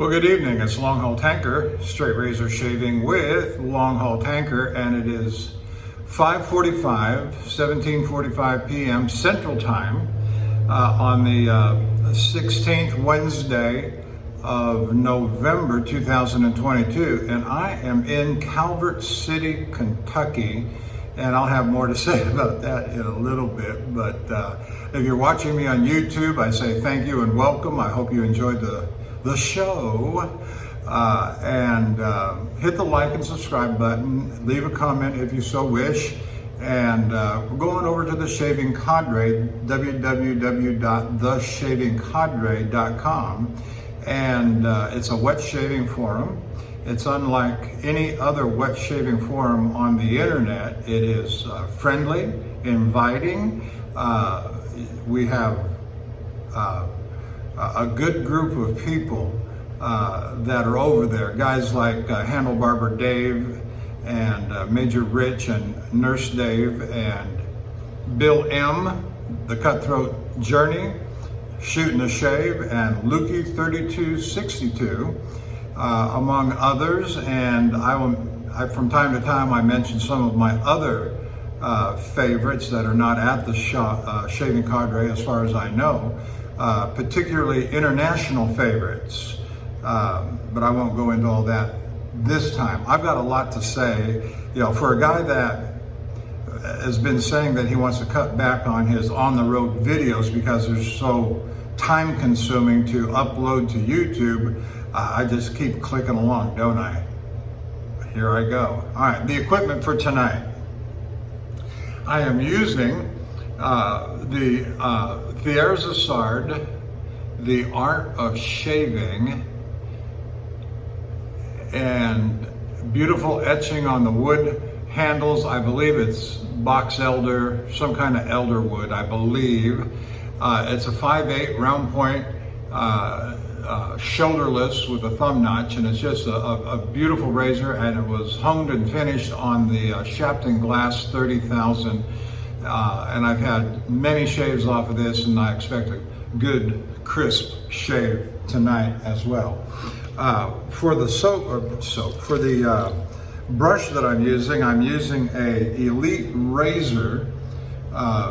Well, good evening. It's Longhaultanker, straight razor shaving with Longhaultanker, and it is 17:45 p.m. Central Time on the 16th Wednesday of November 2022, and I am in Calvert City, Kentucky, and I'll have more to say about that in a little bit. But if you're watching me on YouTube, I say thank you and welcome. I hope you enjoyed the show, and hit the like and subscribe button, leave a comment if you so wish, and we're going over to the Shaving Cadre, www.theshavingcadre.com, and it's a wet shaving forum. It's unlike any other wet shaving forum on the internet. It is friendly, inviting. We have a good group of people that are over there. Guys like Handlebarber Dave and Major Rich and Nurse Dave and Bill M, the Cutthroat Journey, Shooting a Shave, and Lukey 3262, among others. And I from time to time I mention some of my other favorites that are not at the Shaving Cadre as far as I know. Particularly international favorites, but I won't go into all that this time. I've got a lot to say. You know, for a guy that has been saying that he wants to cut back on his on-the-road videos because they're so time-consuming to upload to YouTube, I just keep clicking along, don't I? Here I go. All right, the equipment for tonight. I am using the Thiers Issard, The Art of Shaving, and beautiful etching on the wood handles. I believe it's box elder, some kind of elder wood, I believe. It's a 5/8 round point, shoulderless with a thumb notch, and it's just a beautiful razor, and it was honed and finished on the Shapton glass 30,000. And I've had many shaves off of this, and I expect a good, crisp shave tonight as well. For the for the brush that I'm using a Elite razor.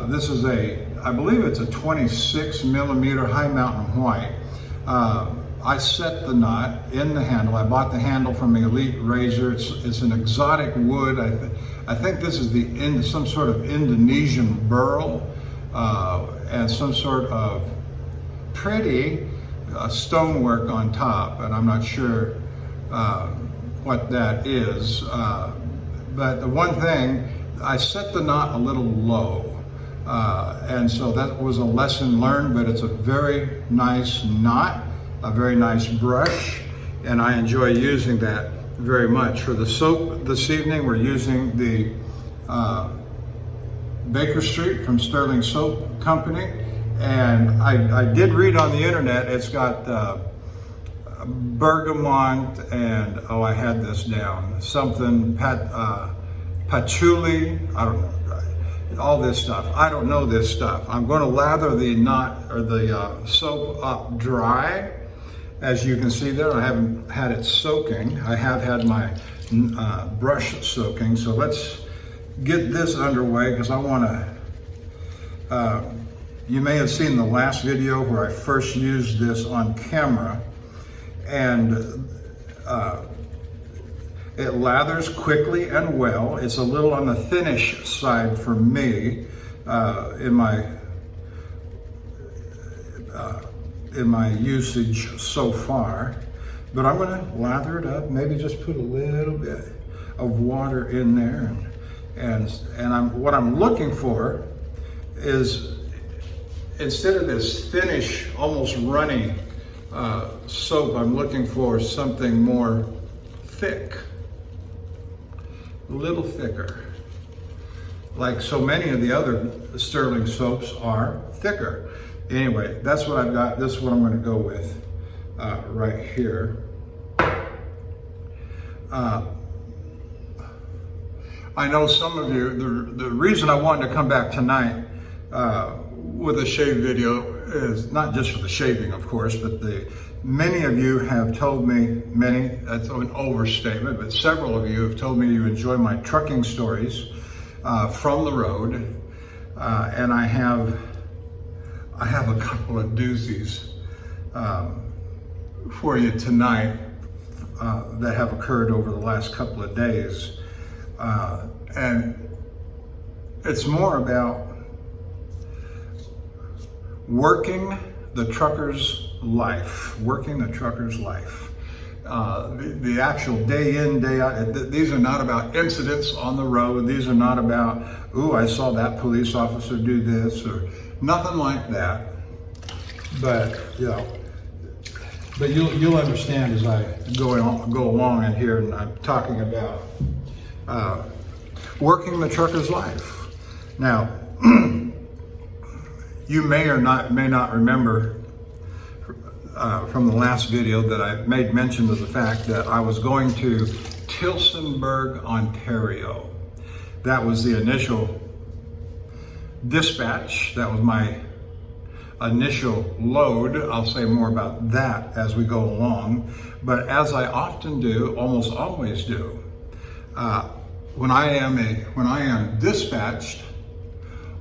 This is I believe it's a 26 millimeter high mountain white. I set the knot in the handle. I bought the handle from the Elite razor. It's an exotic wood. I think this is some sort of Indonesian burrell, and some sort of pretty stonework on top, and I'm not sure what that is. But the one thing, I set the knot a little low, and so that was a lesson learned, but it's a very nice knot, a very nice brush, and I enjoy using that very much. For the soap this evening, we're using the Baker Street from Stirling Soap Company, and I did read on the internet it's got bergamot and I had this down, something patchouli, I don't know, all this stuff. I don't know this stuff. I'm going to lather the knot or the soap up dry. As you can see there, I haven't had it soaking. I have had my brush soaking. So let's get this underway, because I want to, you may have seen the last video where I first used this on camera, and it lathers quickly and well. It's a little on the thinnish side for me in my usage so far, but I'm going to lather it up, maybe just put a little bit of water in there, and what I'm looking for is, instead of this thinnish, almost runny soap, I'm looking for something more thick, a little thicker, like so many of the other Stirling soaps are thicker. Anyway, that's what I've got. This is what I'm going to go with right here. I know some of you, the reason I wanted to come back tonight with a shave video is not just for the shaving, of course, but the Many of you have told me, that's an overstatement, but several of you have told me you enjoy my trucking stories from the road. And I have a couple of doozies for you tonight that have occurred over the last couple of days. And it's more about working the trucker's life, the actual day in, day out. These are not about incidents on the road. These are not about, ooh, I saw that police officer do this, or nothing like that. But, but you'll understand as I go along in here, and I'm talking about working the trucker's life. Now, you may not remember from the last video that I made mention of the fact that I was going to Tillsonburg, Ontario. That was the initial dispatch. That was my initial load. I'll say more about that as we go along. But as I often do, almost always do, when I am dispatched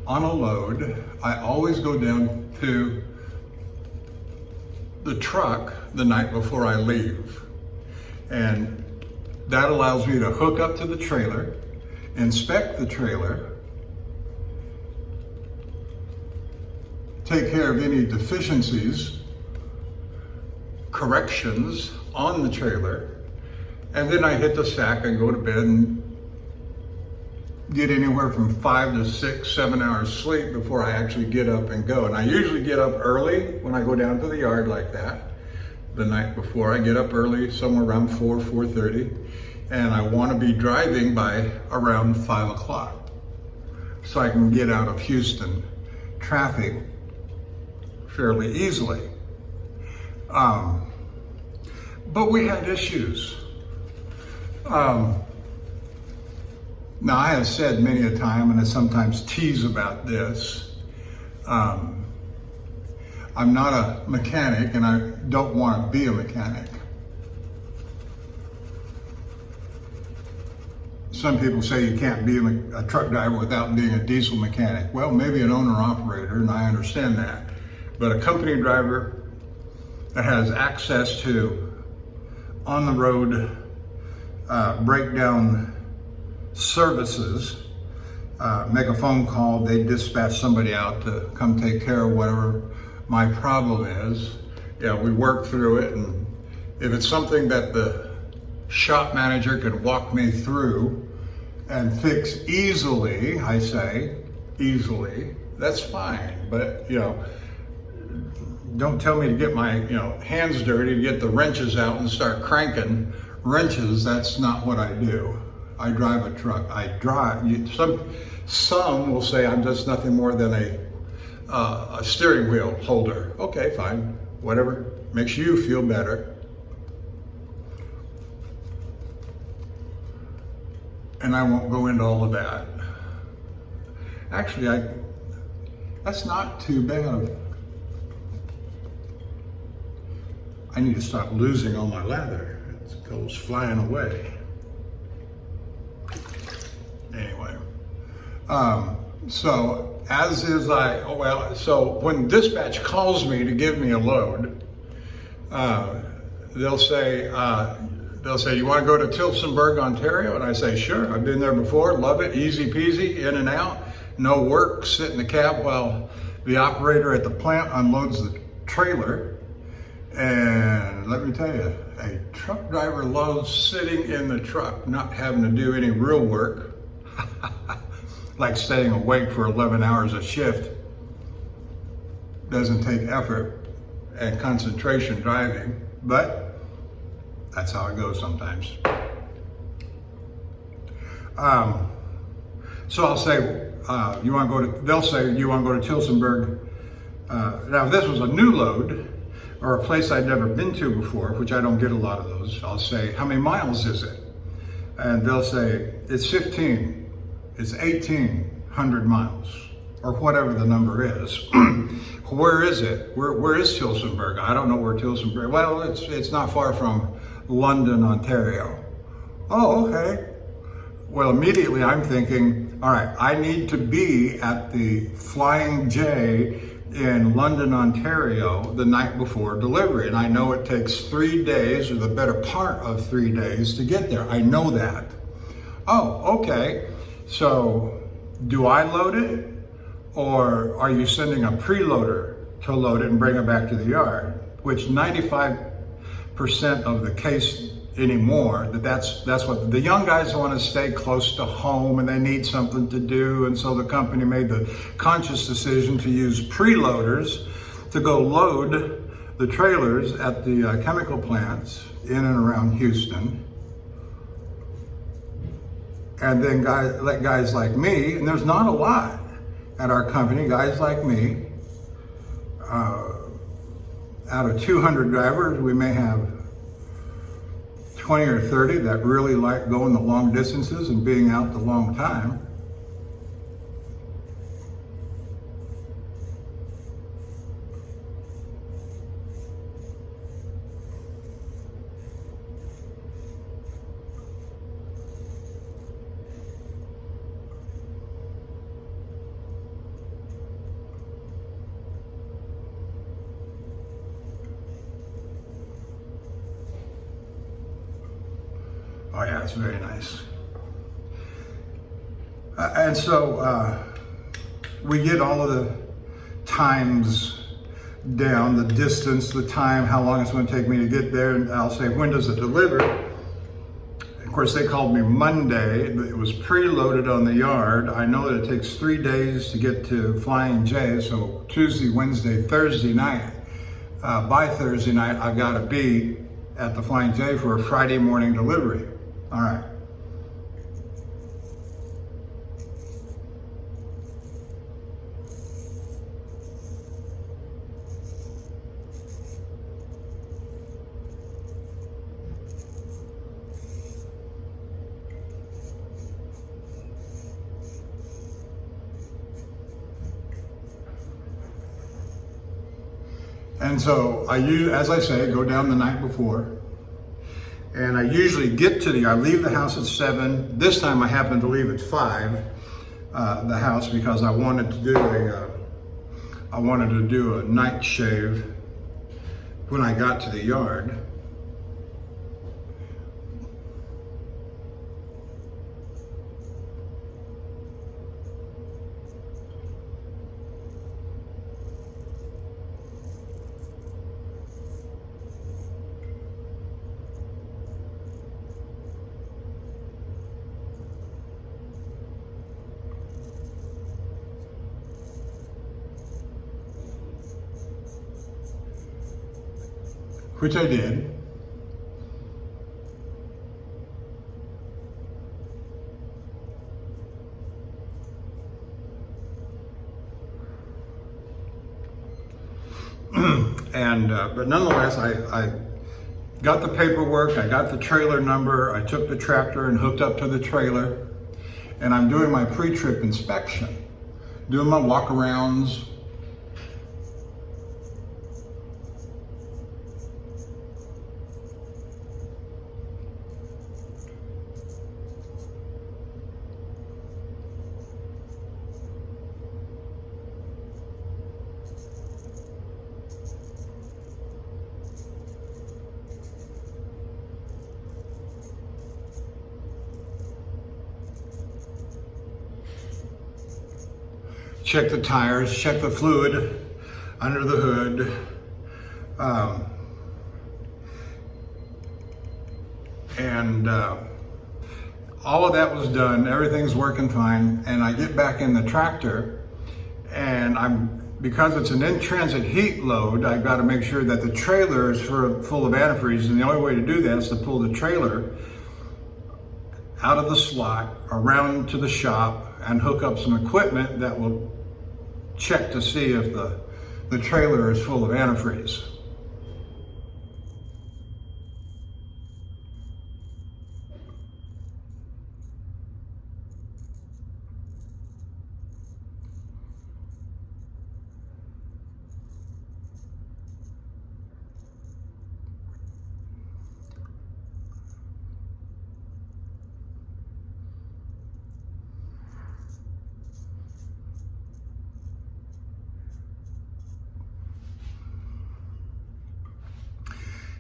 on a load, I always go down to the truck the night before I leave. And that allows me to hook up to the trailer, inspect the trailer, take care of any deficiencies, corrections on the trailer, and then I hit the sack and go to bed and get anywhere from 5 to 6, 7 hours sleep before I actually get up and go. And I usually get up early when I go down to the yard like that. The night before, I get up early, somewhere around 4:30, and I want to be driving by around 5 o'clock so I can get out of Houston traffic fairly easily. But we had issues. Now, I have said many a time, and I sometimes tease about this, I'm not a mechanic, and I don't want to be a mechanic. Some people say you can't be a truck driver without being a diesel mechanic. Well, maybe an owner-operator, and I understand that. But a company driver that has access to on-the-road breakdown services, make a phone call, they dispatch somebody out to come take care of whatever my problem is. Yeah, we work through it, and if it's something that the shop manager can walk me through and fix easily, I say, easily, that's fine. But, don't tell me to get my, hands dirty to get the wrenches out and start cranking wrenches. That's not what I do. I drive a truck. Some will say I'm just nothing more than a steering wheel holder. Okay, fine, whatever makes you feel better. And I won't go into all of that. Actually, that's not too bad. I need to stop losing all my leather. It goes flying away. Anyway, so when dispatch calls me to give me a load, they'll say, you want to go to Tillsonburg, Ontario? And I say, sure, I've been there before, love it, easy peasy, in and out, no work, sit in the cab while the operator at the plant unloads the trailer. And let me tell you, a truck driver loves sitting in the truck, not having to do any real work. Like staying awake for 11 hours a shift doesn't take effort and concentration driving, but that's how it goes sometimes. So I'll say, they'll say, you want to go to Tillsonburg? Now, if this was a new load or a place I'd never been to before, which I don't get a lot of those, I'll say, how many miles is it? And they'll say, it's 15. It's 1,800 miles. or whatever the number is. Where is it? Where is Tillsonburg? I don't know where Tillsonburg. Well, it's not far from London, Ontario. Oh, okay. Well, immediately I'm thinking, all right, I need to be at the Flying J in London, Ontario the night before delivery. And I know it takes 3 days, or the better part of 3 days, to get there. I know that. Oh, okay. So do I load it? Or are you sending a preloader to load it and bring it back to the yard? Which 95% of the case anymore, that's what the young guys want, to stay close to home, and they need something to do. And so the company made the conscious decision to use preloaders to go load the trailers at the chemical plants in and around Houston. And then let guys like me, and there's not a lot at our company, guys like me, out of 200 drivers, we may have 20 or 30 that really like going the long distances and being out the long time. Oh yeah, it's very nice. And so we get all of the times down, the distance, the time, how long it's going to take me to get there. And I'll say, when does it deliver? Of course, they called me Monday. It was preloaded on the yard. I know that it takes 3 days to get to Flying J. So Tuesday, Wednesday, Thursday night. By Thursday night, I've got to be at the Flying J for a Friday morning delivery. All right. And so I as I say, go down the night before. And I usually get to I leave the house at 7. This time I happened to leave at 5, the house, because I wanted to do a night shave when I got to the yard. Which I did. But nonetheless, I got the paperwork, I got the trailer number, I took the tractor and hooked up to the trailer, and I'm doing my pre-trip inspection, doing my walk-arounds. Check the tires, check the fluid under the hood. All of that was done, everything's working fine, and I get back in the tractor, and because it's an in-transit heat load, I've got to make sure that the trailer is full of antifreeze, and the only way to do that is to pull the trailer out of the slot, around to the shop, and hook up some equipment that will check to see if the trailer is full of antifreeze.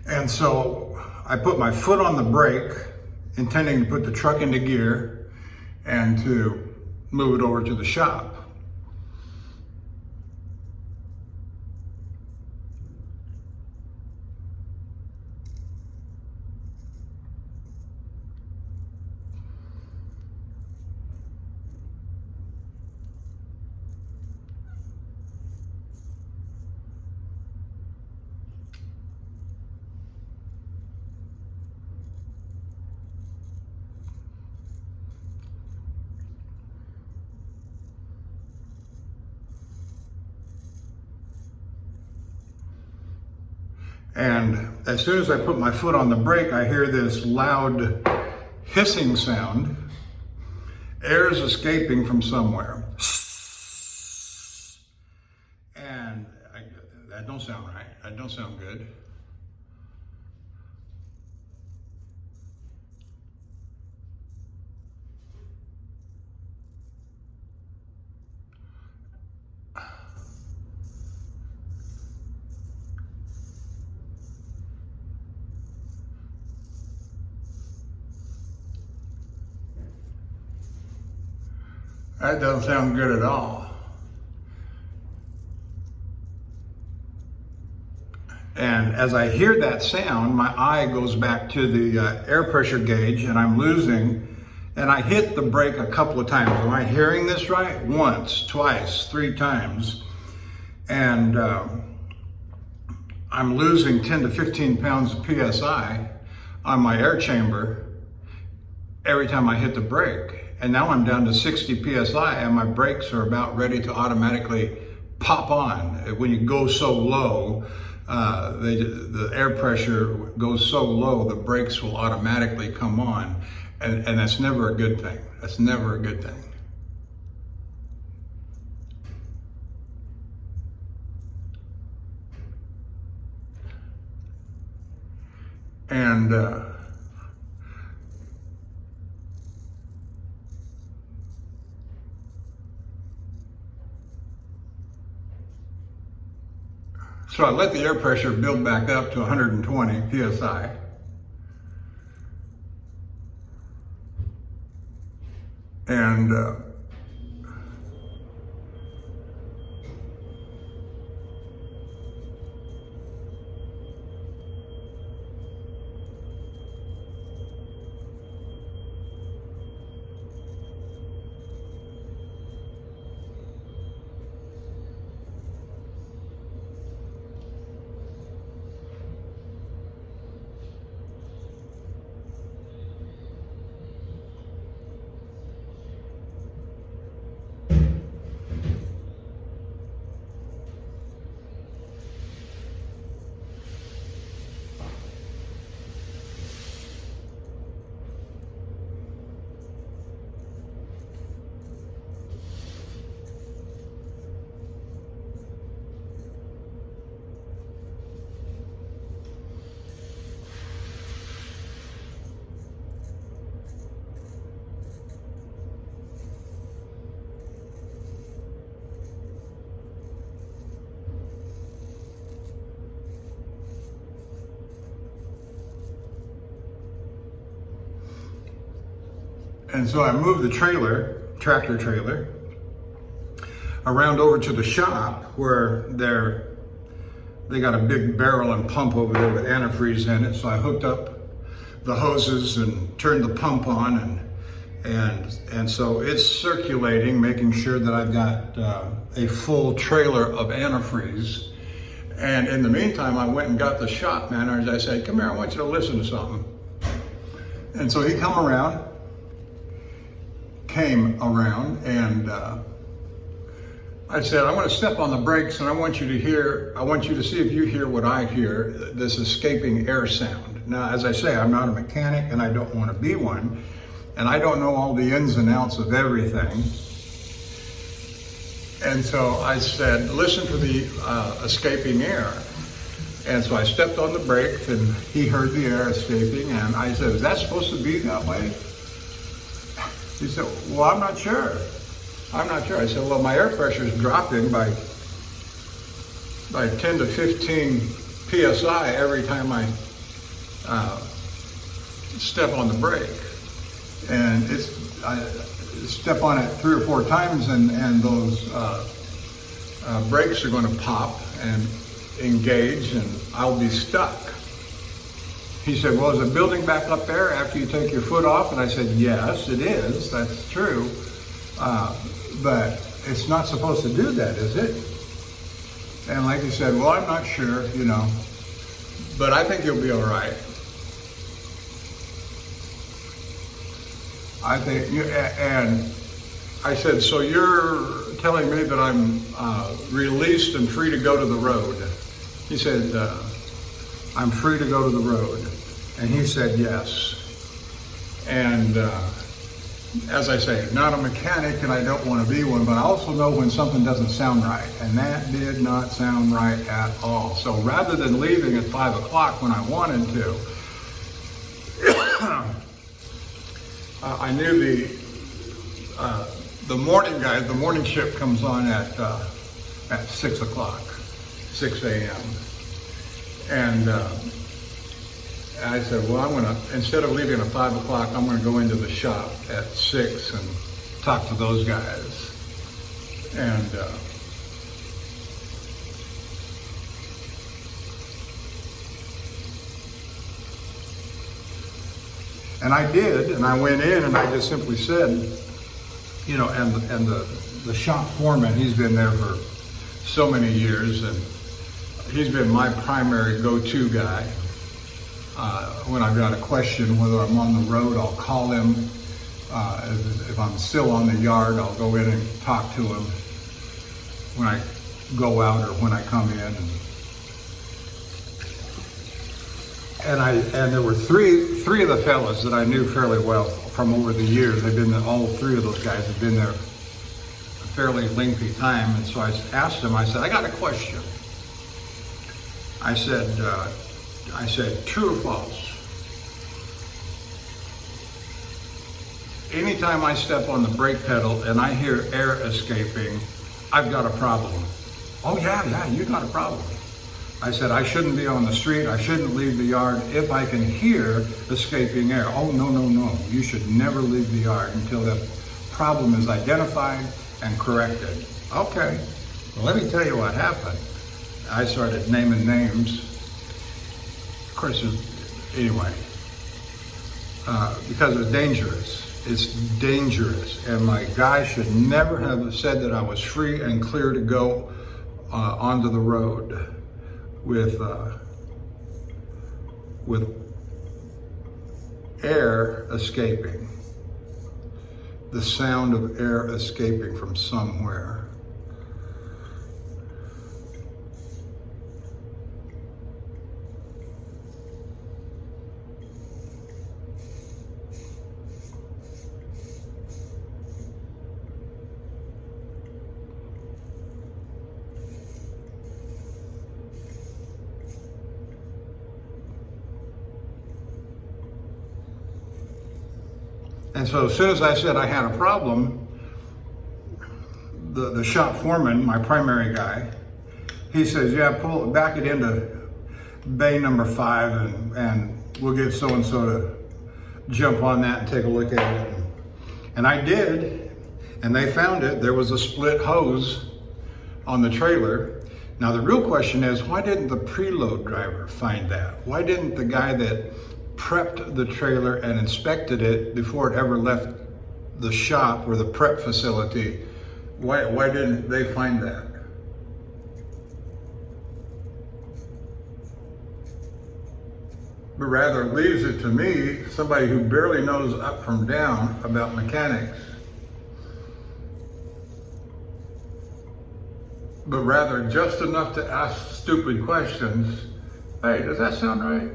And so I put my foot on the brake, intending to put the truck into gear and to move it over to the shop. And as soon as I put my foot on the brake, I hear this loud hissing sound. Air is escaping from somewhere. And that don't sound right. That don't sound good. That doesn't sound good at all. And as I hear that sound, my eye goes back to the air pressure gauge, and I'm losing, and I hit the brake a couple of times. Am I hearing this right? Once, twice, 3 times. And I'm losing 10 to 15 pounds of PSI on my air chamber every time I hit the brake. And now I'm down to 60 PSI, and my brakes are about ready to automatically pop on. When you go so low, the air pressure goes so low, the brakes will automatically come on. And that's never a good thing. That's never a good thing. And so I let the air pressure build back up to 120 PSI. And so I moved the tractor trailer, around over to the shop where they got a big barrel and pump over there with antifreeze in it. So I hooked up the hoses and turned the pump on, and so it's circulating, making sure that I've got a full trailer of antifreeze. And in the meantime, I went and got the shop manager. I said, "Come here, I want you to listen to something." And so he came around, and I said, "I want to step on the brakes, and I want you to see if you hear what I hear, this escaping air sound." Now, as I say, I'm not a mechanic, and I don't want to be one, and I don't know all the ins and outs of everything. And so I said, "Listen for the escaping air." And so I stepped on the brakes, and he heard the air escaping, and I said, "Is that supposed to be that way?" He said, "Well, I'm not sure. I said, "Well, my air pressure is dropping by 10 to 15 PSI every time I step on the brake. And I step on it 3 or 4 times, and those brakes are going to pop and engage, and I'll be stuck. He said, well, is it building back up there after you take your foot off? And I said, yes, it is. That's true. But it's not supposed to do that, is it? And like he said, well, I'm not sure, you know, but I think you'll be all right. I think, and I said, so you're telling me that I'm released and free to go to the road? He said, I'm free to go to the road. And he said, yes. And as I say, not a mechanic, and I don't want to be one, but I also know when something doesn't sound right. And that did not sound right at all. So rather than leaving at 5 o'clock when I wanted to, I knew the morning guy, the morning shift comes on at 6 o'clock, 6 a.m. And I said, well, I'm gonna, instead of leaving at 5 o'clock, I'm gonna go into the shop at 6 and talk to those guys. And I did, and I went in and I just simply said, you know, and the shop foreman, he's been there for so many years, and he's been my primary go-to guy. When I've got a question, whether I'm on the road, I'll call him. If I'm still on the yard, I'll go in and talk to him when I go out or when I come in. And there were three of the fellas that I knew fairly well from over the years. All 3 of those guys have been there a fairly lengthy time. And so I asked them, I said, I got a question. I said, true or false? Anytime I step on the brake pedal and I hear air escaping, I've got a problem. Oh yeah, you got a problem. I said, I shouldn't be on the street, I shouldn't leave the yard if I can hear escaping air. Oh, no, you should never leave the yard until the problem is identified and corrected. Okay, well, let me tell you what happened. I started naming names. Of course, anyway, because it's dangerous. It's dangerous, and my guy should never have said that I was free and clear to go onto the road with air escaping, the sound of air escaping from somewhere. And so as soon as I said I had a problem, the shop foreman, my primary guy, he says, yeah, back it into bay number 5 and we'll get so-and-so to jump on that and take a look at it. And I did, and they found it. There was a split hose on the trailer. Now the real question is, why didn't the preload driver find that? Why didn't the guy that prepped the trailer and inspected it before it ever left the shop or the prep facility, why didn't they find that? But rather leaves it to me, somebody who barely knows up from down about mechanics, but rather just enough to ask stupid questions. Hey, does that sound right?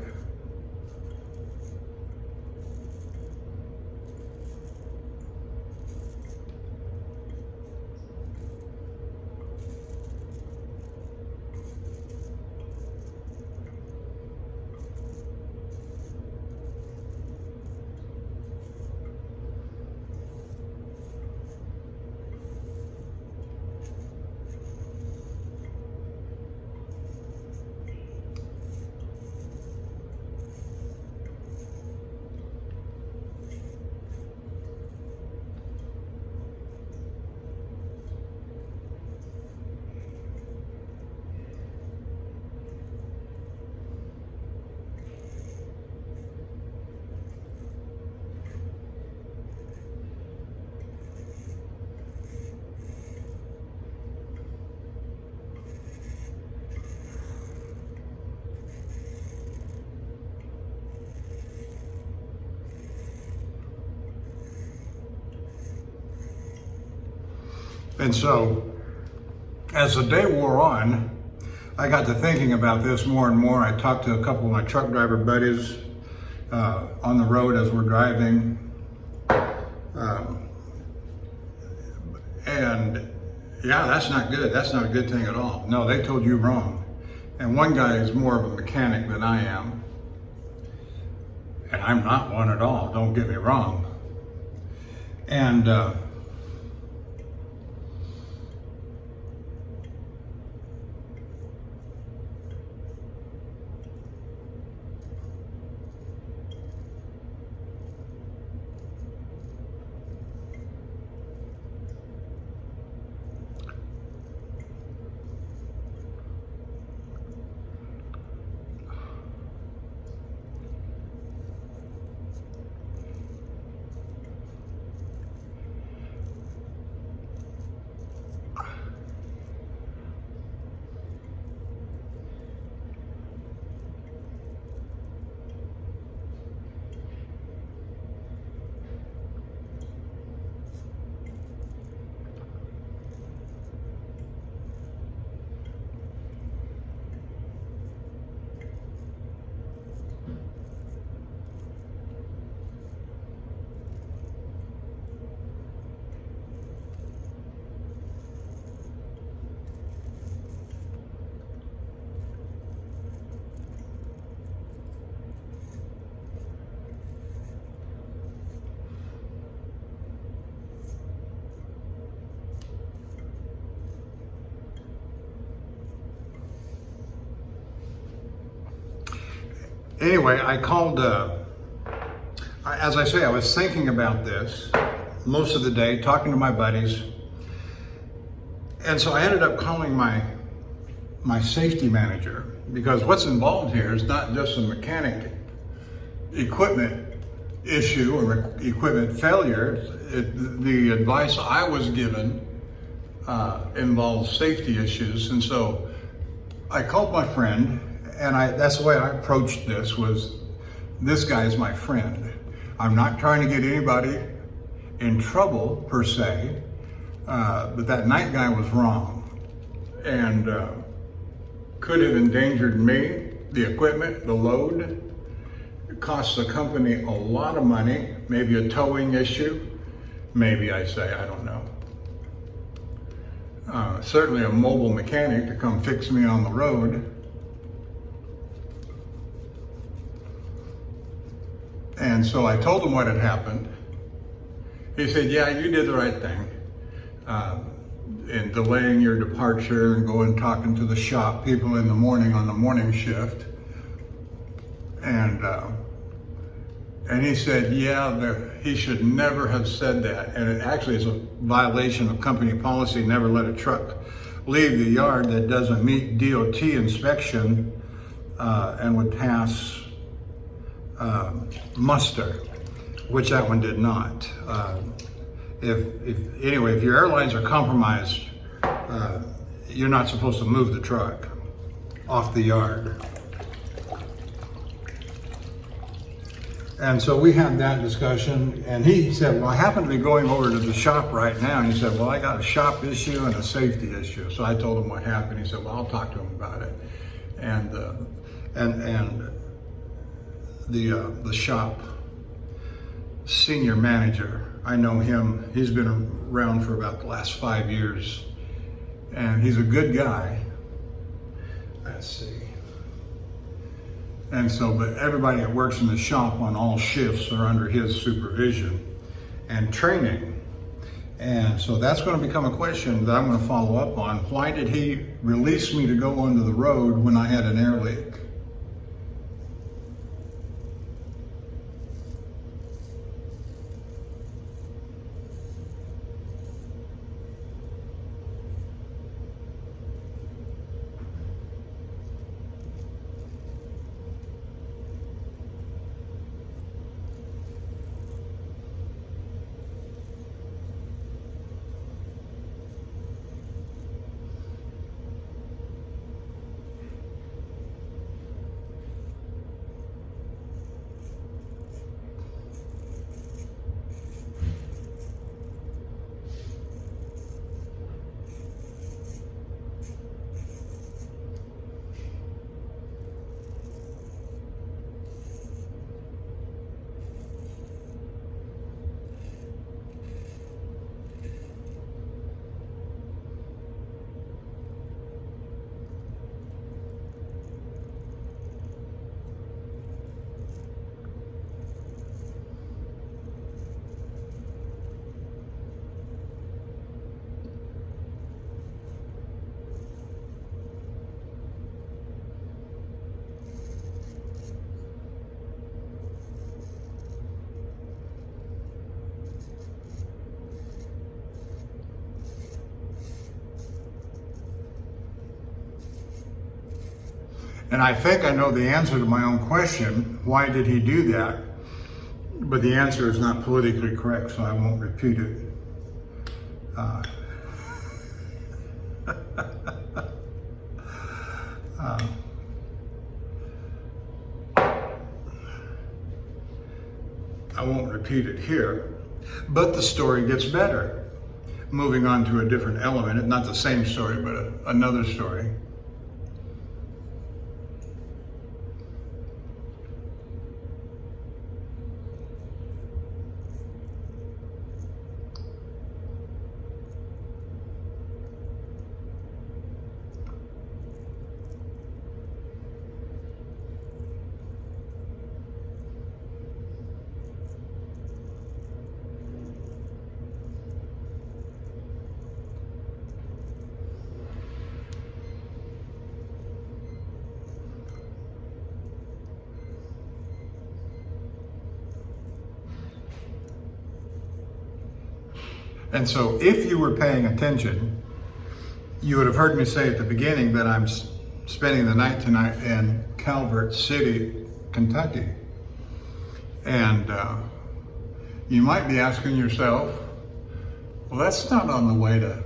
And so, as the day wore on, I got to thinking about this more and more. I talked to a couple of my truck driver buddies on the road as we're driving. And yeah, that's not good. That's not a good thing at all. No, they told you wrong. And one guy is more of a mechanic than I am. And I'm not one at all, don't get me wrong. And anyway, I called, as I say, I was thinking about this most of the day, talking to my buddies. And so I ended up calling my safety manager, because what's involved here is not just a mechanic equipment issue or equipment failure. The advice I was given involves safety issues. And so I called my friend, and that's the way I approached this, was this guy is my friend. I'm not trying to get anybody in trouble per se, but that night guy was wrong and could have endangered me, the equipment, the load. It cost the company a lot of money, maybe a towing issue, maybe I don't know. Certainly a mobile mechanic to come fix me on the road. And so I told him what had happened. He said, yeah, you did the right thing in delaying your departure and going talking to the shop people in the morning on the morning shift. And he said, yeah, he should never have said that. And it actually is a violation of company policy, never let a truck leave the yard that doesn't meet DOT inspection and would pass muster, which that one did not. If your airlines are compromised, you're not supposed to move the truck off the yard. And so we had that discussion, and he said, well, I happen to be going over to the shop right now. And he said, well, I got a shop issue and a safety issue. So I told him what happened. He said, well, I'll talk to him about it. And the shop senior manager, I know him, he's been around for about the last 5 years, and he's a good guy. Let's see. And so, but everybody that works in the shop on all shifts are under his supervision and training. And so that's going to become a question that I'm going to follow up on. Why did he release me to go onto the road when I had an air leak? And I think I know the answer to my own question, why did he do that? But the answer is not politically correct, so I won't repeat it. I won't repeat it here, but the story gets better. Moving on to a different element, not the same story, but another story. And so if you were paying attention, you would have heard me say at the beginning that I'm spending the night tonight in Calvert City, Kentucky. And you might be asking yourself, well, that's not on the way to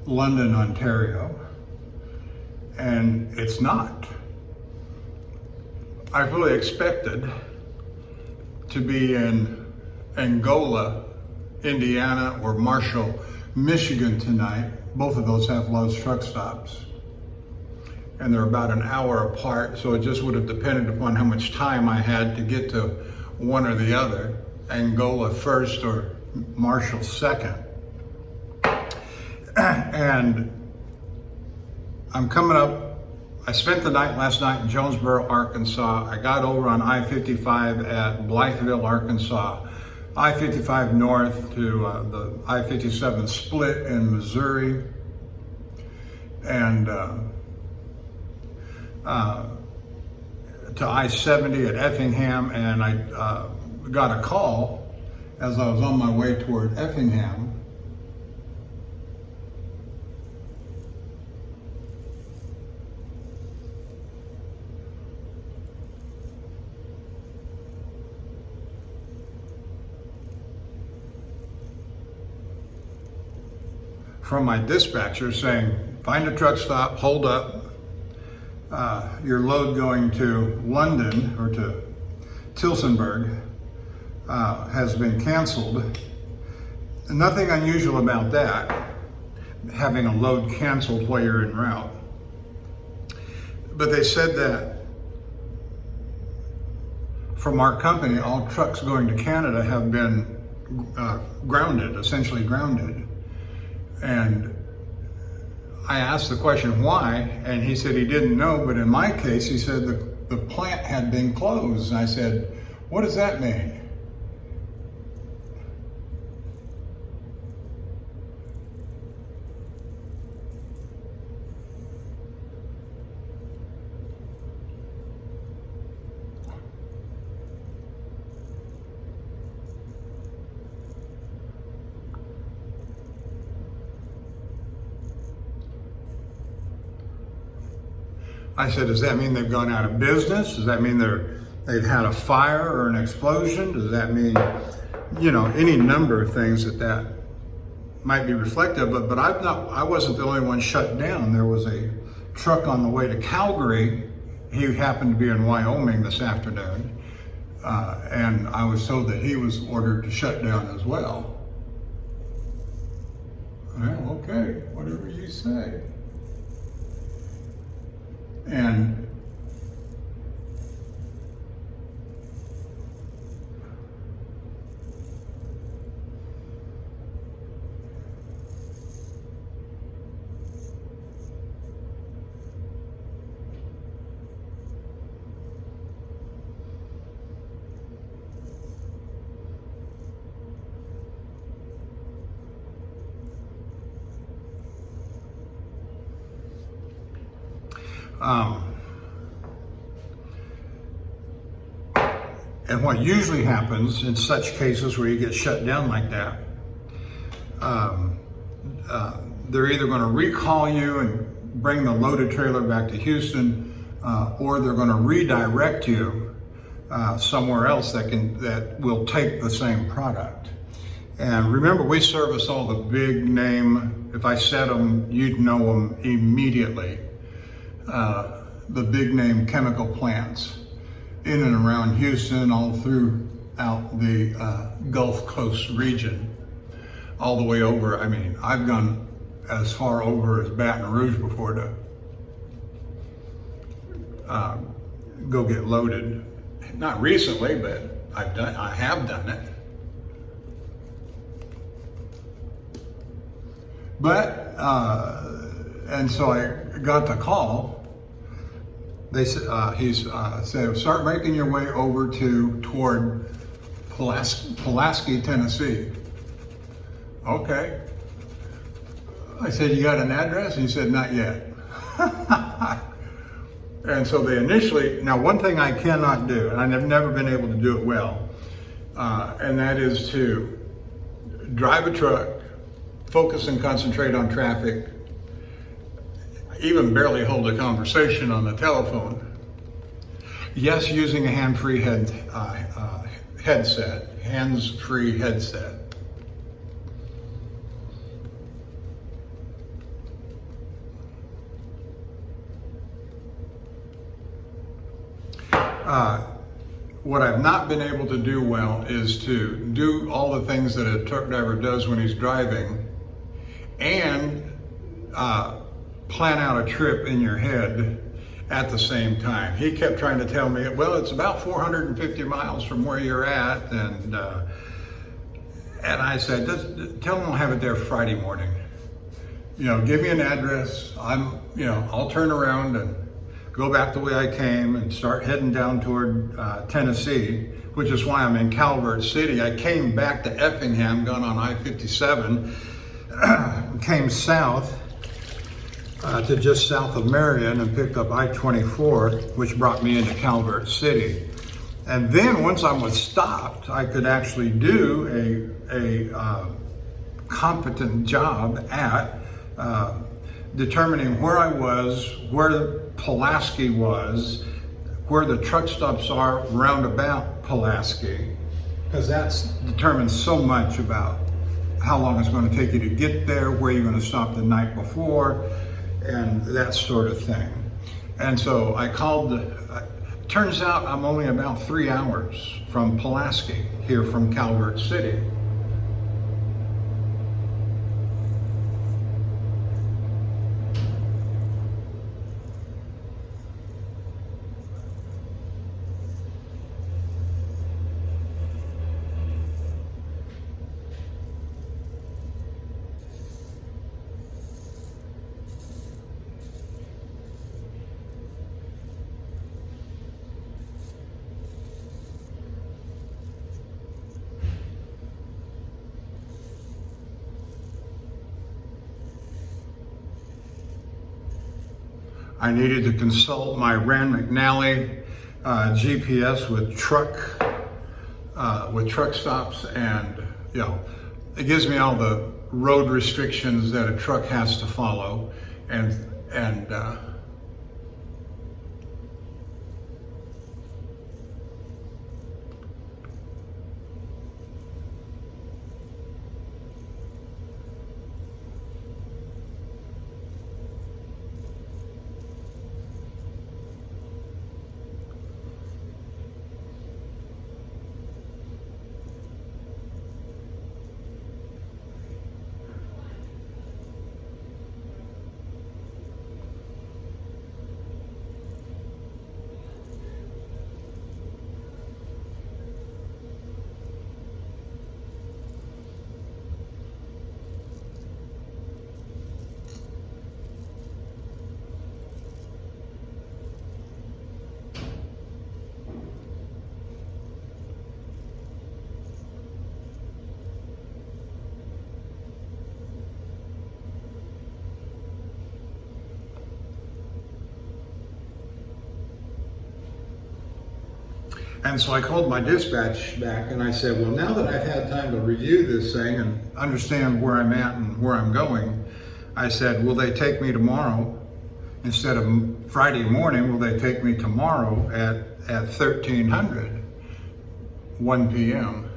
London, Ontario. And it's not. I fully expected to be in Angola, Indiana, or Marshall, Michigan tonight. Both of those have Lowe's truck stops. And they're about an hour apart, so it just would have depended upon how much time I had to get to one or the other, Angola first or Marshall second. And I'm coming up, I spent the night last night in Jonesboro, Arkansas. I got over on I-55 at Blytheville, Arkansas. I-55 north to the I-57 split in Missouri, and to I-70 at Effingham, and I got a call as I was on my way toward Effingham. From my dispatcher saying, find a truck stop, hold up, your load going to London or to Tilsonburg has been canceled. Nothing unusual about that, having a load canceled while you're en route. But they said that from our company, all trucks going to Canada have been grounded, essentially grounded. And I asked the question, why? And he said he didn't know, but in my case, he said the plant had been closed. And I said, what does that mean? I said, does that mean they've gone out of business? Does that mean they've had a fire or an explosion? Does that mean, any number of things that might be reflective of? But I wasn't the only one shut down. There was a truck on the way to Calgary. He happened to be in Wyoming this afternoon. And I was told that he was ordered to shut down as well. Well, okay, whatever you say. And and what usually happens in such cases where you get shut down like that, they're either going to recall you and bring the loaded trailer back to Houston, or they're going to redirect you somewhere else that will take the same product. And remember, we service all the big name. If I said them, you'd know them immediately. The big name chemical plants in and around Houston, all throughout the Gulf Coast region, all the way over. I mean, I've gone as far over as Baton Rouge before to go get loaded. Not recently, but I have done it. But, and so I got the call. They said, said, start making your way over toward Pulaski, Tennessee. Okay. I said, you got an address? And he said, not yet. And so they initially, now one thing I cannot do, and I've never been able to do it well, and that is to drive a truck, focus and concentrate on traffic, even barely hold a conversation on the telephone. Yes, using a hands-free headset. What I've not been able to do well is to do all the things that a truck driver does when he's driving and plan out a trip in your head at the same time. He kept trying to tell me, well, it's about 450 miles from where you're at, and I said, tell them I'll have it there Friday morning. You know, give me an address. I'll turn around and go back the way I came and start heading down toward Tennessee, which is why I'm in Calvert City. I came back to Effingham, gone on I-57, came south to just south of Marion and picked up I-24, which brought me into Calvert City. And then once I was stopped, I could actually do a competent job at determining where I was, where Pulaski was, where the truck stops are roundabout Pulaski, because that determines so much about how long it's going to take you to get there, where you're going to stop the night before, and that sort of thing. And so I called, turns out I'm only about 3 hours from Pulaski, here from Calvert City. I needed to consult my Rand McNally GPS with truck stops, and it gives me all the road restrictions that a truck has to follow, and And so I called my dispatch back and I said, well, now that I've had time to review this thing and understand where I'm at and where I'm going, I said, will they take me tomorrow Instead of Friday morning, will they take me tomorrow at 1300, 1 p.m.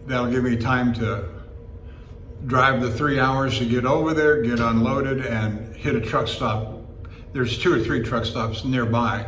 That'll give me time to drive the 3 hours to get over there, get unloaded, and hit a truck stop. There's 2 or 3 truck stops nearby.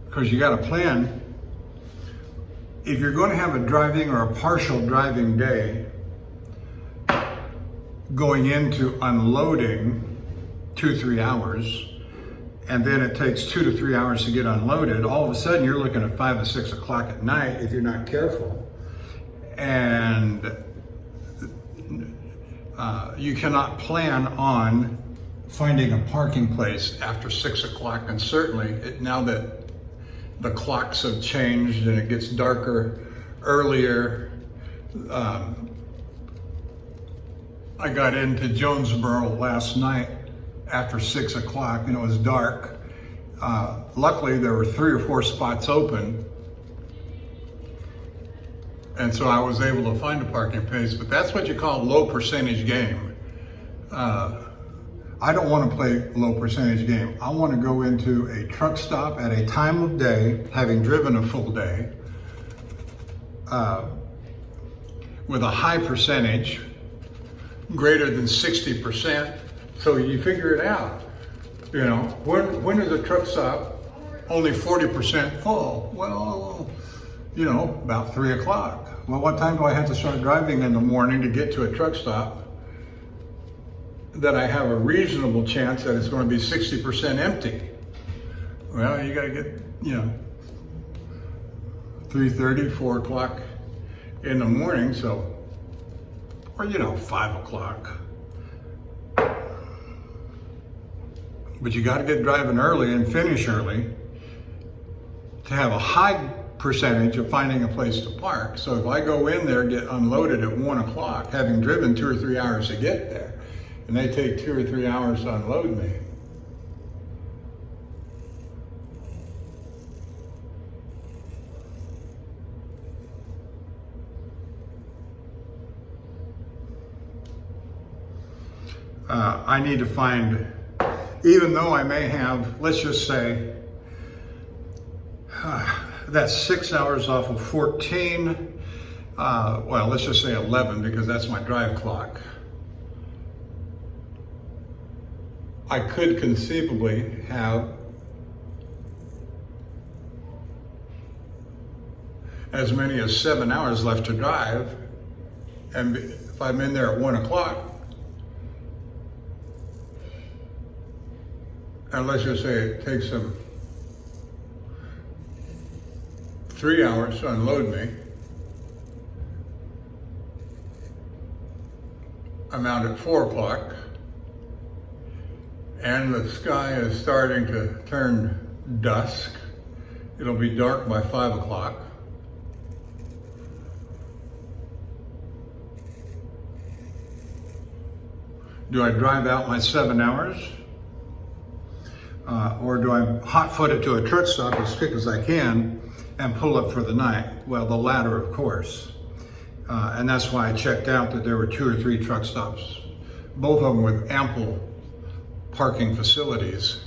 Because you got to plan. If you're going to have a driving or a partial driving day, going into unloading 2-3 hours, and then it takes 2 to 3 hours to get unloaded, all of a sudden you're looking at 5 or 6 o'clock at night if you're not careful. And you cannot plan on finding a parking place after 6 o'clock, and certainly now that the clocks have changed and it gets darker earlier. I got into Jonesboro last night after 6 o'clock and it was dark. Luckily there were 3 or 4 spots open, and so I was able to find a parking place, but that's what you call low percentage game. I don't want to play low percentage game. I want to go into a truck stop at a time of day, having driven a full day, with a high percentage, greater than 60%. So you figure it out. You know, when is a truck stop only 40% full? Well, you know, about 3 o'clock. Well, what time do I have to start driving in the morning to get to a truck stop that I have a reasonable chance that it's going to be 60% empty? Well, you got to get, 3:30, 4 o'clock in the morning, so, or 5 o'clock. But you got to get driving early and finish early to have a high percentage of finding a place to park. So if I go in there, get unloaded at 1 o'clock, having driven 2 or 3 hours to get there, and they take 2 or 3 hours to unload me, I need to find, even though I may have, let's just say, that's 6 hours off of 14, well, let's just say 11 because that's my drive clock. I could conceivably have as many as 7 hours left to drive, and if I'm in there at 1 o'clock, and let's just say it takes them 3 hours to unload me, I'm out at 4 o'clock, and the sky is starting to turn dusk. It'll be dark by 5 o'clock. Do I drive out my 7 hours? Or do I hot-foot it to a truck stop as quick as I can and pull up for the night? Well, the latter, of course. And that's why I checked out that there were 2 or 3 truck stops, both of them with ample parking facilities.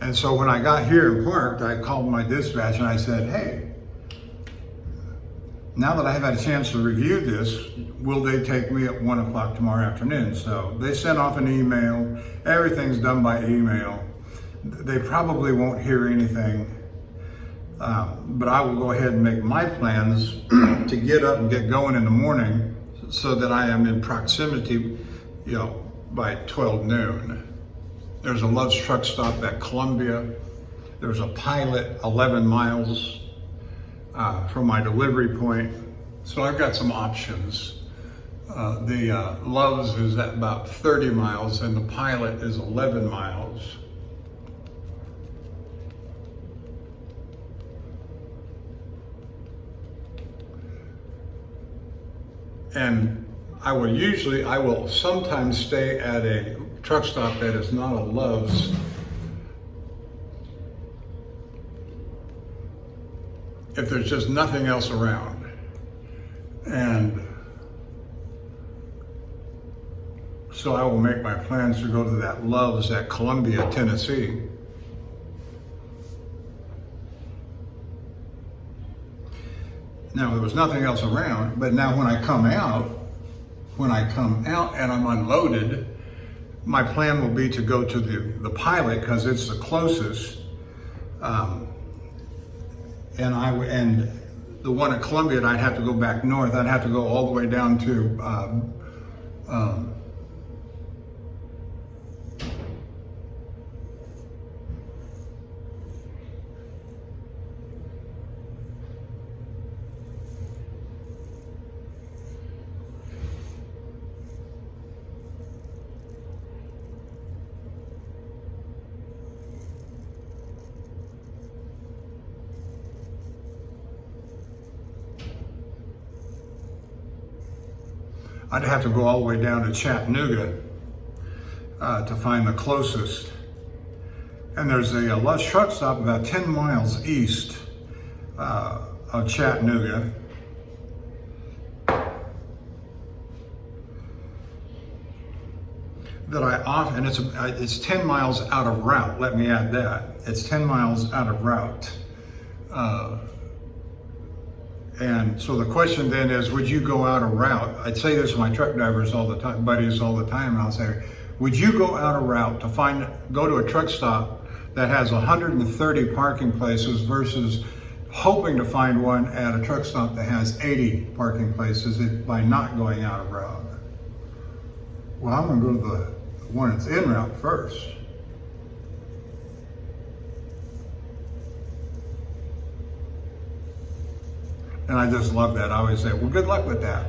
And so when I got here and parked, I called my dispatch and I said, hey, now that I have had a chance to review this, will they take me at 1 o'clock tomorrow afternoon? So they sent off an email. Everything's done by email. They probably won't hear anything, but I will go ahead and make my plans to get up and get going in the morning so that I am in proximity, by 12 noon. There's a Love's truck stop at Columbia. There's a Pilot 11 miles from my delivery point. So I've got some options. The Love's is at about 30 miles and the Pilot is 11 miles. And I will sometimes stay at a truck stop that is not a Love's if there's just nothing else around. And so I will make my plans to go to that Love's at Columbia, Tennessee. Now, there was nothing else around, but now when I come out and I'm unloaded, my plan will be to go to the Pilot because it's the closest. And the one at Columbia, I'd have to go back north. I'd have to go all the way down to I'd have to go all the way down to Chattanooga to find the closest. And there's a Love's truck stop about 10 miles east of Chattanooga. And it's 10 miles out of route. Let me add that. It's 10 miles out of route. And so the question then is, would you go out of route? I'd say this to my truck drivers all the time, buddies all the time, and I'll say, would you go out of route to go to a truck stop that has 130 parking places versus hoping to find one at a truck stop that has 80 parking places by not going out of route? Well, I'm gonna go to the one that's in route first. And I just love that. I always say, well, good luck with that.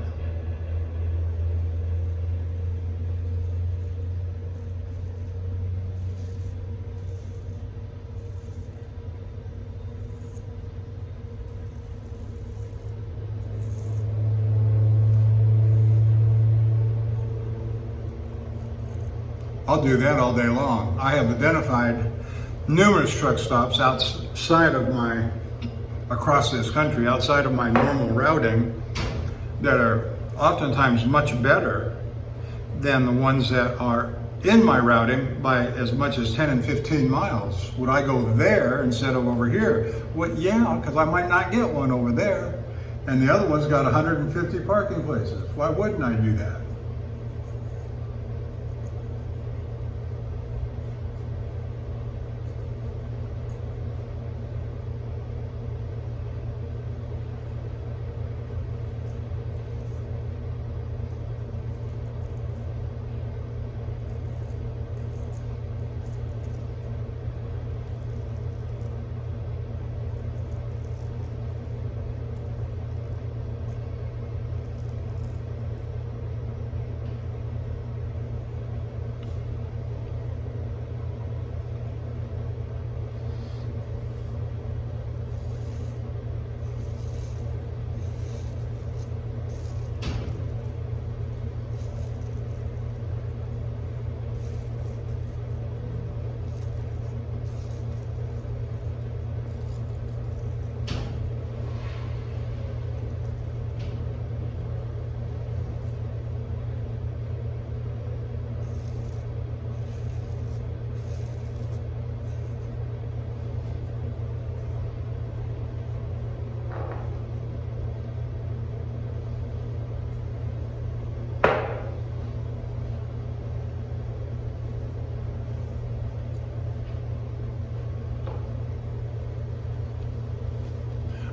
I'll do that all day long. I have identified numerous truck stops outside of across this country, outside of my normal routing, that are oftentimes much better than the ones that are in my routing by as much as 10 and 15 miles. Would I go there instead of over here? Well, yeah, because I might not get one over there. And the other one's got 150 parking places. Why wouldn't I do that?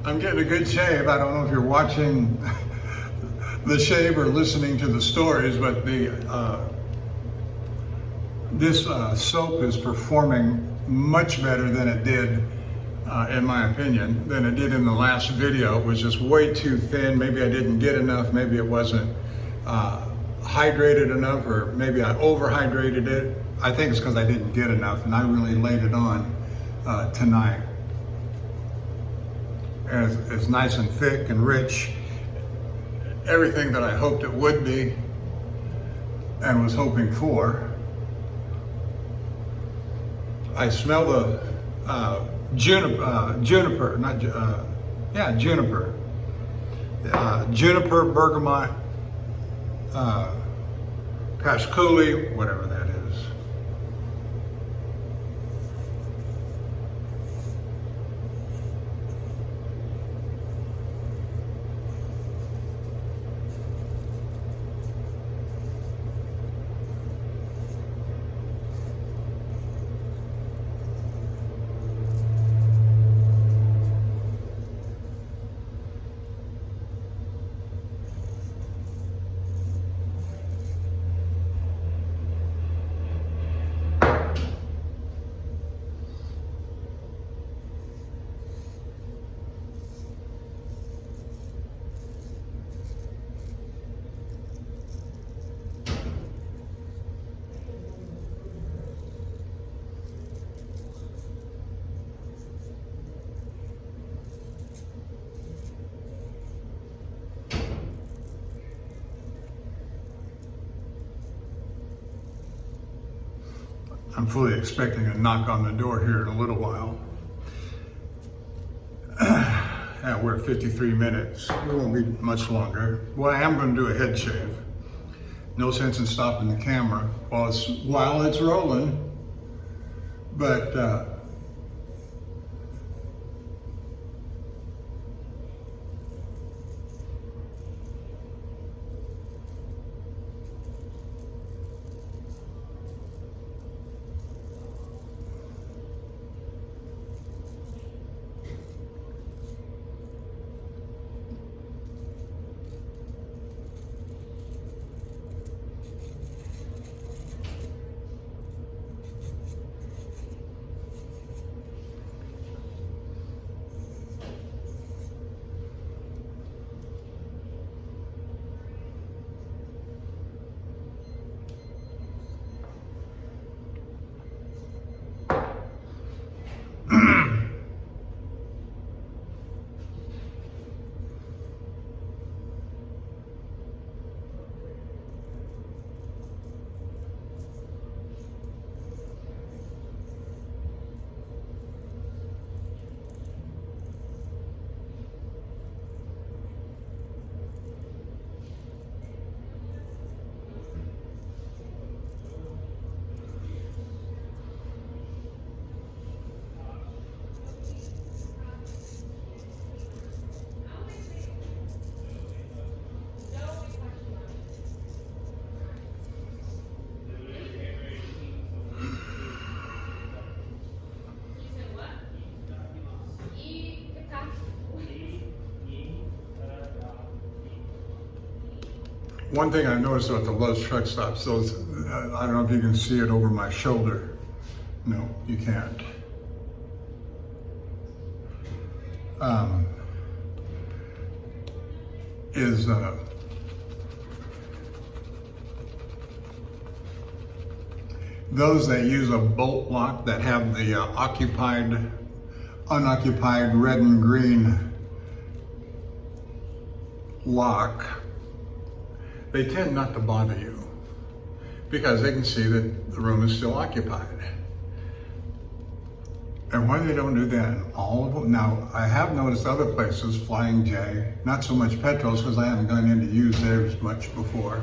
I'm getting a good shave. I don't know if you're watching the shave or listening to the stories, but this soap is performing much better than it did, in my opinion, than it did in the last video. It was just way too thin. Maybe I didn't get enough. Maybe it wasn't hydrated enough, or maybe I overhydrated it. I think it's because I didn't get enough, and I really laid it on tonight. And it's nice and thick and rich. Everything that I hoped it would be and was hoping for. I smell the juniper, juniper, bergamot, patchouli, whatever that is. I'm fully expecting a knock on the door here in a little while. Yeah, we're at 53 minutes. We won't be much longer. Well, I am going to do a head shave. No sense in stopping the camera while it's rolling. But one thing I've noticed about the Lowe's truck stops, those, I don't know if you can see it over my shoulder. No, you can't. Those that use a bolt lock that have the occupied, unoccupied red and green lock, they tend not to bother you because they can see that the room is still occupied. And why they don't do that in all of them? Now, I have noticed other places, Flying J, not so much Petros because I haven't gone in to use theirs much before.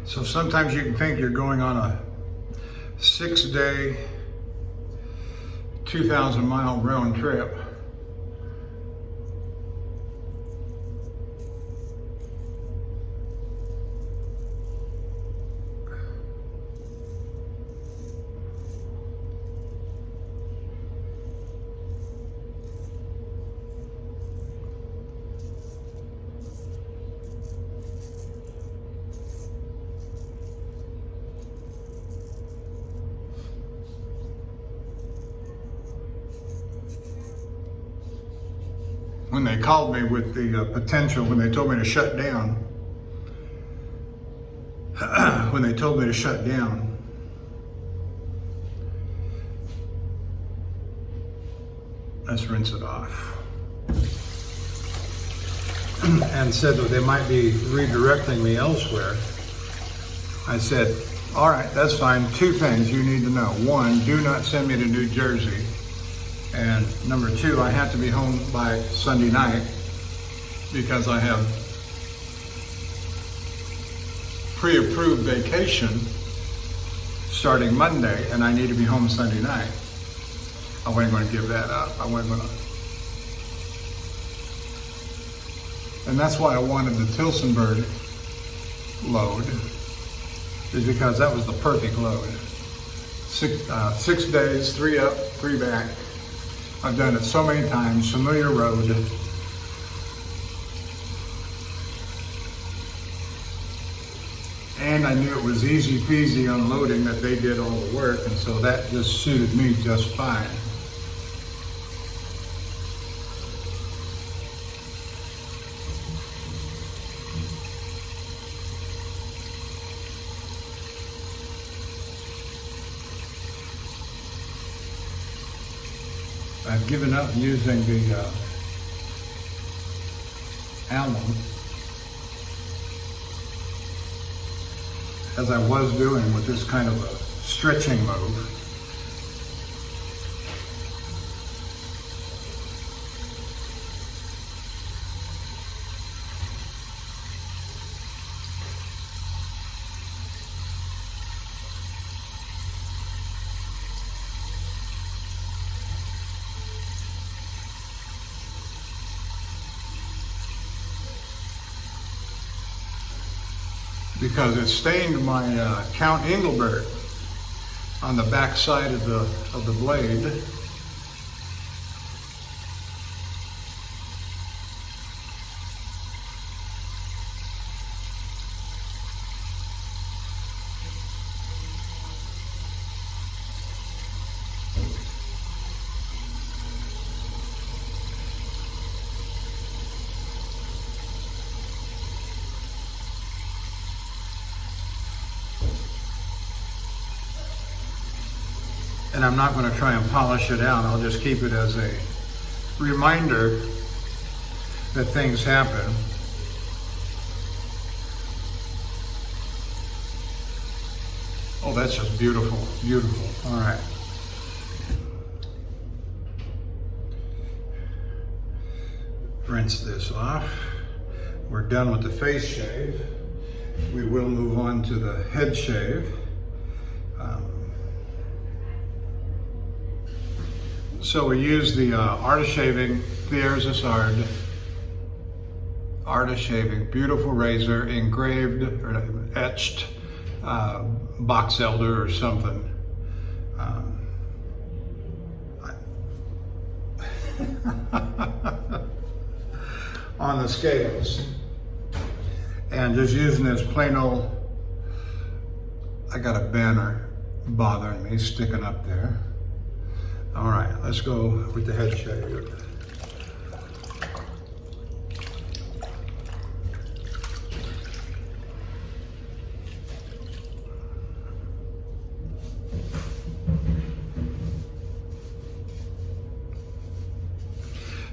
So sometimes you can think you're going on a 6-day, 2,000-mile round trip. When they called me with the potential, when they told me to shut down, let's rinse it off, and said that they might be redirecting me elsewhere. I said, all right, that's fine. 2 things you need to know. 1, do not send me to New Jersey. And number 2, I have to be home by Sunday night because I have pre-approved vacation starting Monday, and I need to be home Sunday night. I wasn't going to give that up. I wasn't going to. And that's why I wanted the Tilsonburg load, is because that was the perfect load. 6 days, 3 up, 3 back. I've done it so many times, familiar road. And I knew it was easy peasy unloading, that they did all the work, and so that just suited me just fine. I've given up using the alum, as I was doing with this kind of a stretching move. Because it stained my Count Engelbert on the back side of the blade. And I'm not going to try and polish it out. I'll just keep it as a reminder that things happen. Oh, that's just beautiful, beautiful. All right. Rinse this off. We're done with the face shave. We will move on to the head shave. So we use the Art of Shaving Thiers Issard Art of Shaving, beautiful razor, engraved or etched box elder or something. On the scales, and just using this plain old, I got a banner bothering me sticking up there. All right, let's go with the head shave.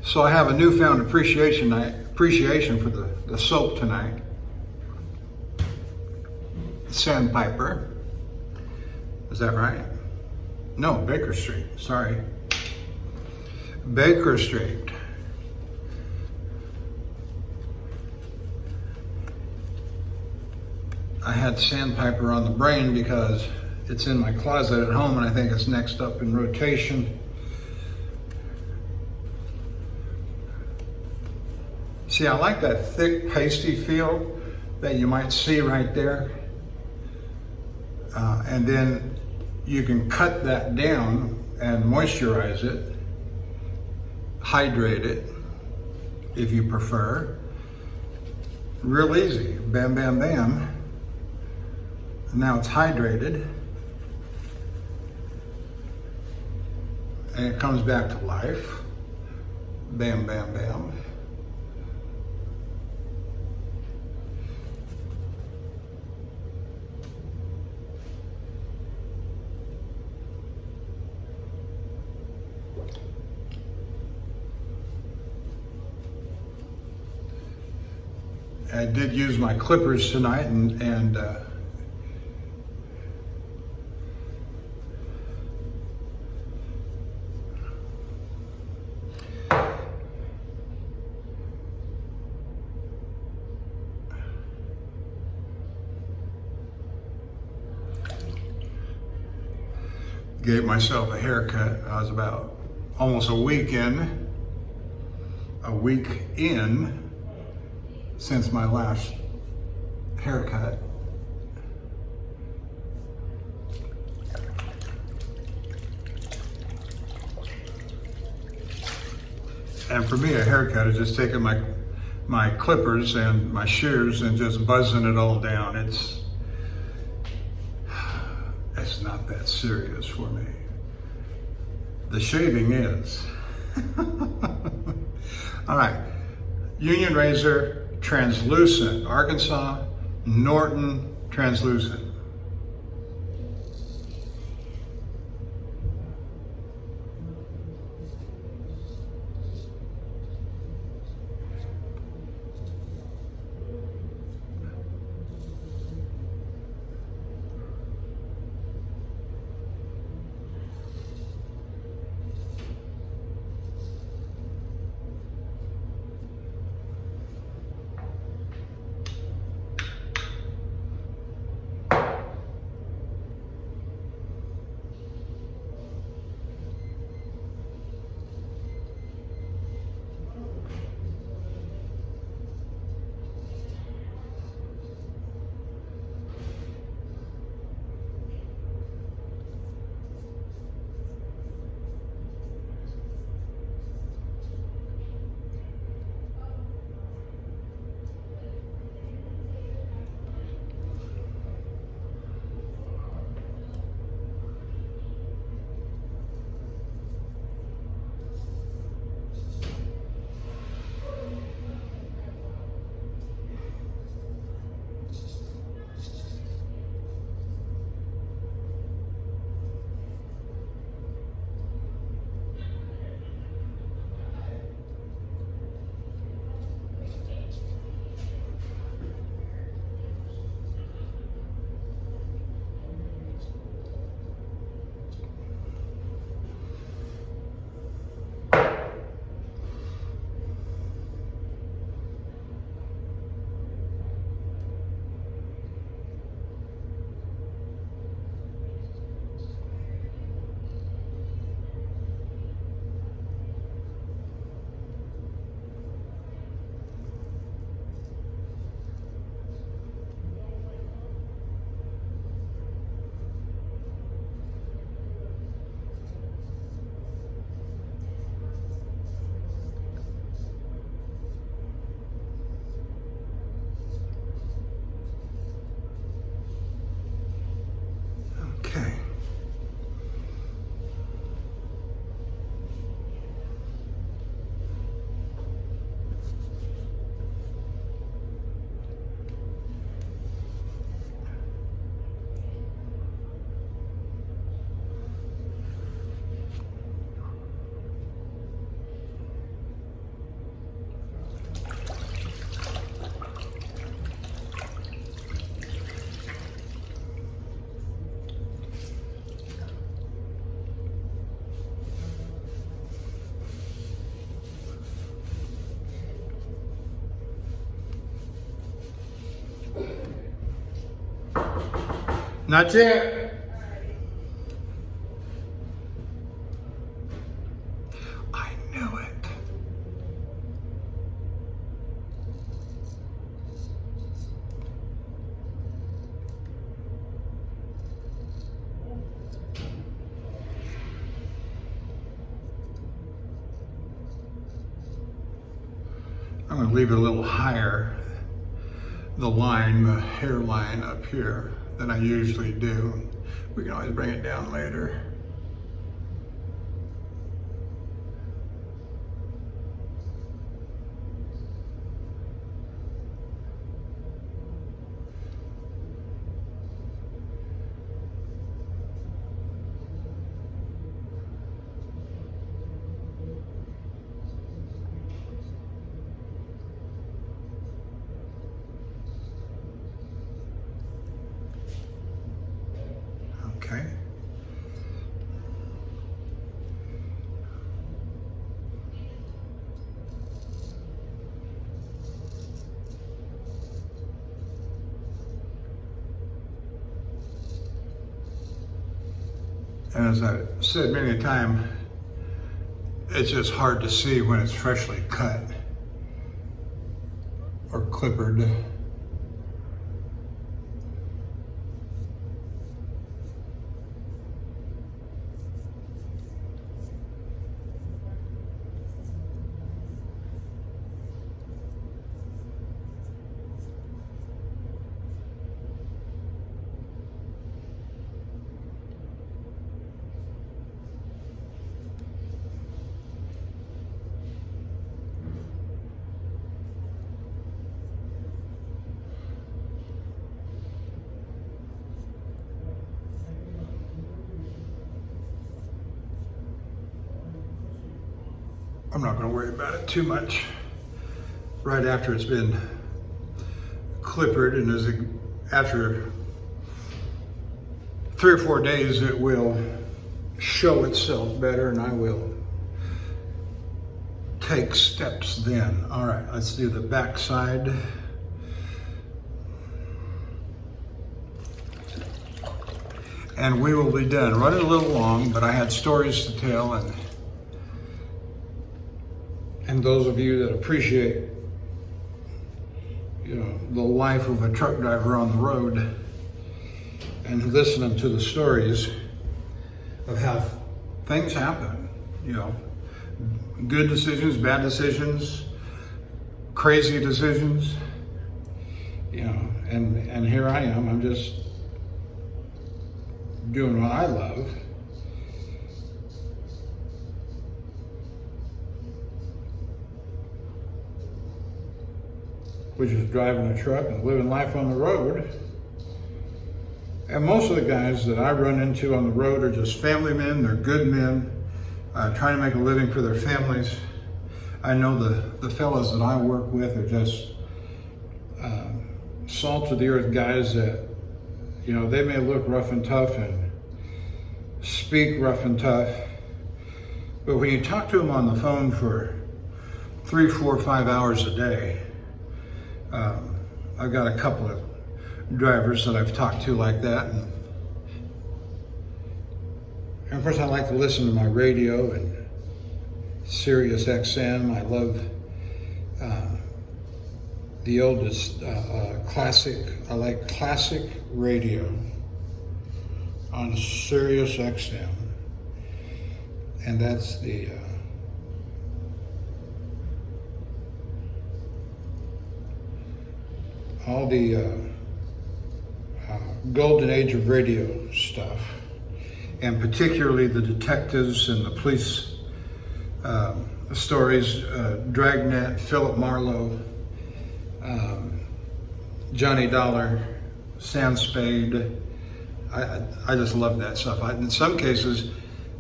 So I have a newfound appreciation for the soap tonight. Sandpiper. Is that right? No, Baker Street, sorry. Baker Street. I had sandpaper on the brain because it's in my closet at home and I think it's next up in rotation. See, I like that thick, pasty feel that you might see right there. And then you can cut that down and moisturize it, hydrate it if you prefer. Real easy, bam, bam, bam. Now it's hydrated. And it comes back to life. Bam, bam, bam. I did use my clippers tonight and gave myself a haircut. I was about almost a week in since my last haircut. And for me, a haircut is just taking my clippers and my shears and just buzzing it all down. It's not that serious for me. The shaving is. All right, Union Razor translucent, Arkansas Norton translucent. Not yet. I knew it. I'm going to leave it a little higher, the hairline up here, than I usually do. We can always bring it down later. Okay. And as I've said many a time, it's just hard to see when it's freshly cut or clippered. I'm not going to worry about it too much right after it's been clippered, and after 3 or 4 days it will show itself better, and I will take steps then. All right, let's do the back side. And we will be done. Running a little long, but I had stories to tell, and those of you that appreciate, the life of a truck driver on the road and listening to the stories of how things happen, good decisions, bad decisions, crazy decisions, and here I am, I'm just doing what I love. Which is driving a truck and living life on the road. And most of the guys that I run into on the road are just family men, they're good men, trying to make a living for their families. I know the fellas that I work with are just salt of the earth guys that, they may look rough and tough and speak rough and tough, but when you talk to them on the phone for 3, 4, 5 hours a day, I've got a couple of drivers that I've talked to like that, and of course I like to listen to my radio and Sirius XM. I love the oldest classic. I like classic radio on Sirius XM, and that's the all the golden age of radio stuff, and particularly the detectives and the police stories, Dragnet, Philip Marlowe, Johnny Dollar, Sam Spade. I just love that stuff. In some cases,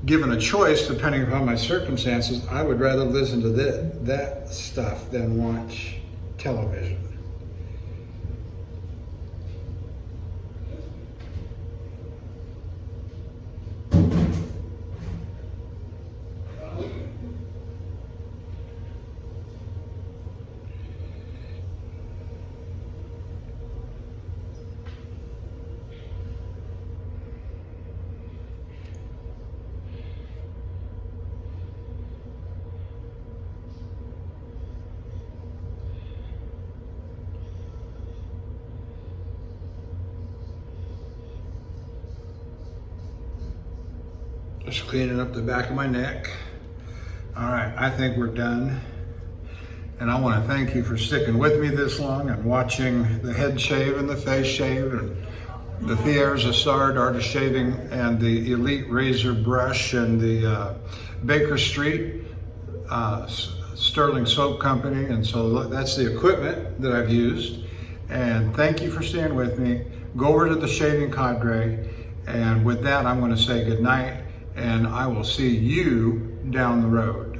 given a choice, depending upon my circumstances, I would rather listen to that stuff than watch television. Just cleaning up the back of my neck. All right, I think we're done. And I want to thank you for sticking with me this long and watching the head shave and the face shave and the Thiers, Issard artist shaving, and the Elite razor brush, and the Baker Street Stirling soap company. And so that's the equipment that I've used. And thank you for staying with me. Go over to the Shaving Cadre. And with that, I'm going to say good night, and I will see you down the road.